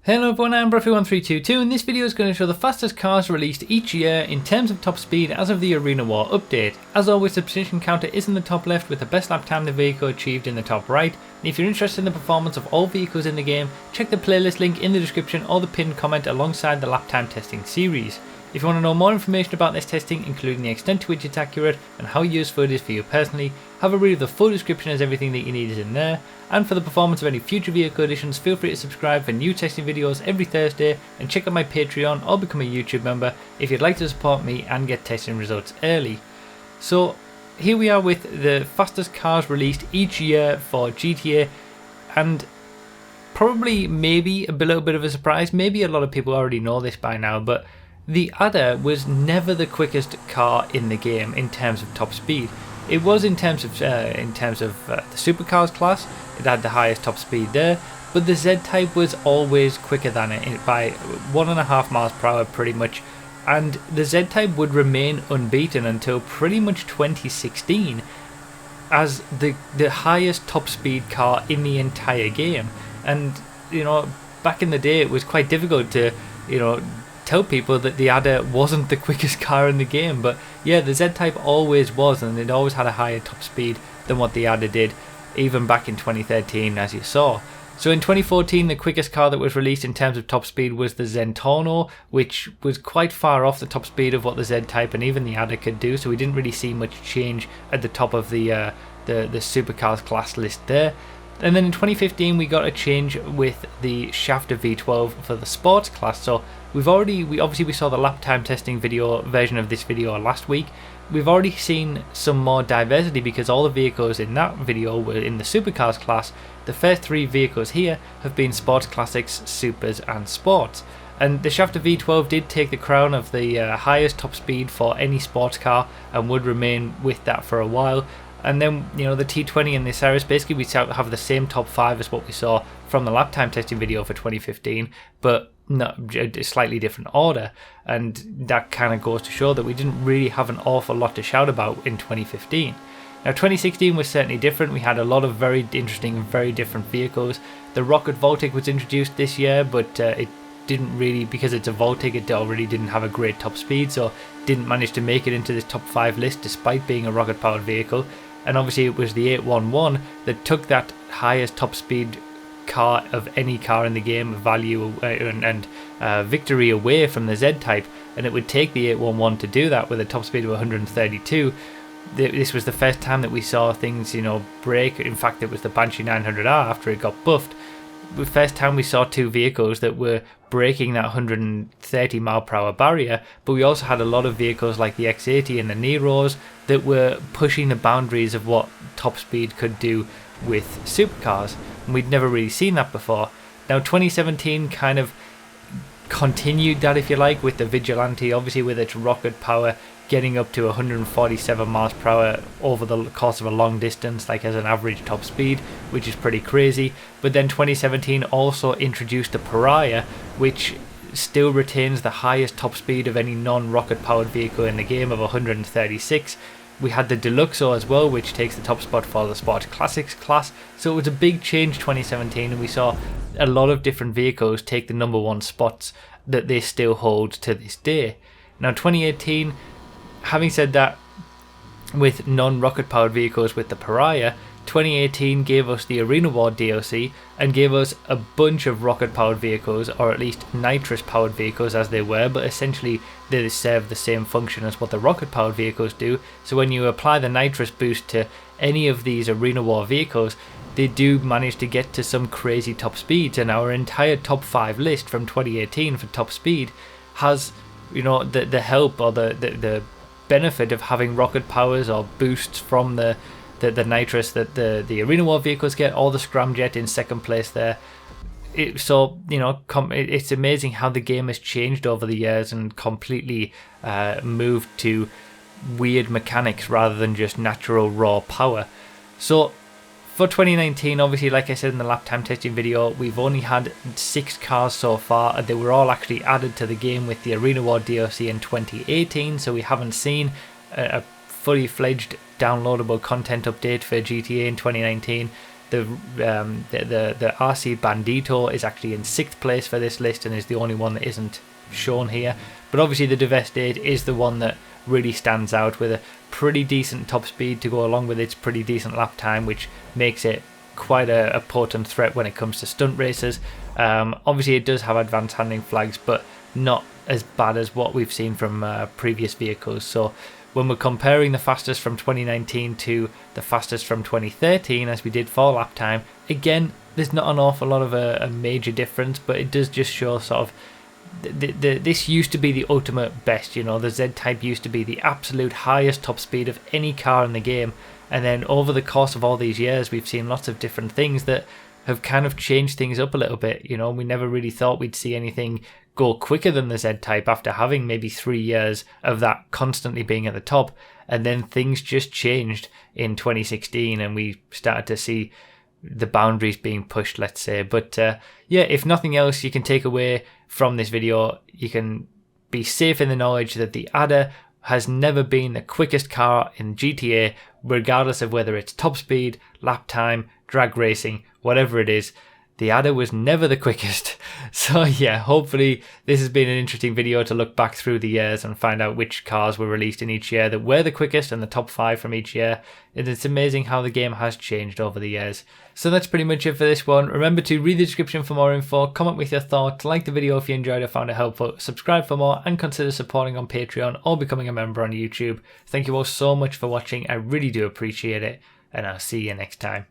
Hello everyone, I'm Bruffy1322 and this video is going to show the fastest cars released each year in terms of top speed as of the Arena War update. As always, the position counter is in the top left with the best lap time the vehicle achieved in the top right. And if you're interested in the performance of all vehicles in the game, check the playlist link in the description or the pinned comment alongside the lap time testing series. If you want to know more information about this testing, including the extent to which it's accurate and how useful it is for you personally, have a read of the full description as everything that you need is in there. And for the performance of any future vehicle editions, feel free to subscribe for new testing videos every Thursday and check out my Patreon or become a YouTube member if you'd like to support me and get testing results early. So here we are with the fastest cars released each year for GTA, and probably maybe a little bit of a surprise, maybe a lot of people already know this by now, but the Adder was never the quickest car in the game in terms of top speed. It was in terms of the supercars class. It had the highest top speed there, but the Z-Type was always quicker than it by 1.5 miles per hour pretty much, and the Z-Type would remain unbeaten until pretty much 2016 as the highest top speed car in the entire game. And back in the day it was quite difficult to tell people that the Adder wasn't the quickest car in the game, but yeah, the Z-Type always was, and it always had a higher top speed than what the Adder did, even back in 2013 as you saw. So in 2014 the quickest car that was released in terms of top speed was the Zentorno, which was quite far off the top speed of what the Z-Type and even the Adder could do, so we didn't really see much change at the top of the supercars class list there. And then in 2015 we got a change with the Schafter V12 for the sports class. So we saw the lap time testing version of this video last week. We've already seen some more diversity because all the vehicles in that video were in the supercars class. The first three vehicles here have been sports classics, supers and sports. And the Schafter V12 did take the crown of the highest top speed for any sports car and would remain with that for a while. And then, the T20 and the Cyrus, basically we have the same top 5 as what we saw from the lap time testing video for 2015, but not a slightly different order. And that kind of goes to show that we didn't really have an awful lot to shout about in 2015. Now 2016 was certainly different. We had a lot of very interesting and very different vehicles. The Rocket Voltic was introduced this year, but it didn't really, because it's a Voltic, it already didn't have a great top speed, so didn't manage to make it into this top 5 list despite being a rocket powered vehicle. And obviously it was the 811 that took that highest top speed car of any car in the game, value and victory away from the Z-Type, and it would take the 811 to do that with a top speed of 132. This was the first time that we saw things break. In fact, it was the Banshee 900R after it got buffed. The first time we saw two vehicles that were breaking that 130 mile per hour barrier, but we also had a lot of vehicles like the X80 and the Neros that were pushing the boundaries of what top speed could do with supercars, and we'd never really seen that before. Now 2017 kind of continued that, if you like, with the Vigilante, obviously with its rocket power getting up to 147 miles per hour over the course of a long distance, like as an average top speed, which is pretty crazy. But then 2017 also introduced the Pariah, which still retains the highest top speed of any non-rocket powered vehicle in the game of 136. We had the Deluxo as well, which takes the top spot for the Sport Classics class. So it was a big change 2017, and we saw a lot of different vehicles take the number one spots that they still hold to this day. Now 2018, having said that, with non-rocket powered vehicles with the Pariah, 2018 gave us the Arena War DLC and gave us a bunch of rocket powered vehicles, or at least nitrous powered vehicles as they were, but essentially they serve the same function as what the rocket powered vehicles do. So when you apply the nitrous boost to any of these Arena War vehicles, they do manage to get to some crazy top speeds, and our entire top 5 list from 2018 for top speed has the help or the benefit of having rocket powers or boosts from the nitrous that the Arena War vehicles get, or the Scramjet in second place there. It's amazing how the game has changed over the years and completely moved to weird mechanics rather than just natural raw power. So for 2019, obviously, like I said in the lap time testing video, we've only had 6 cars so far, and they were all actually added to the game with the Arena War DLC in 2018, so we haven't seen a fully fledged downloadable content update for GTA in 2019. The RC Bandito is actually in 6th place for this list and is the only one that isn't shown here. But obviously the Devestate is the one that really stands out with a pretty decent top speed to go along with its pretty decent lap time, which makes it quite a potent threat when it comes to stunt races. Obviously it does have advanced handling flags, but not as bad as what we've seen from previous vehicles. So when we're comparing the fastest from 2019 to the fastest from 2013, as we did for lap time, again, there's not an awful lot of a major difference, but it does just show sort of this used to be the ultimate best. You know, the Z-Type used to be the absolute highest top speed of any car in the game, and then over the course of all these years we've seen lots of different things that have kind of changed things up a little bit. You know, we never really thought we'd see anything go quicker than the Z-Type after having maybe 3 years of that constantly being at the top, and then things just changed in 2016 and we started to see the boundaries being pushed, let's say. But yeah, if nothing else you can take away from this video, you can be safe in the knowledge that the Adder has never been the quickest car in GTA, regardless of whether it's top speed, lap time, drag racing, whatever it is. The Adder was never the quickest. So yeah, hopefully this has been an interesting video to look back through the years and find out which cars were released in each year that were the quickest and the top 5 from each year. And it's amazing how the game has changed over the years. So that's pretty much it for this one. Remember to read the description for more info, comment with your thoughts, like the video if you enjoyed or found it helpful, subscribe for more, and consider supporting on Patreon or becoming a member on YouTube. Thank you all so much for watching, I really do appreciate it, and I'll see you next time.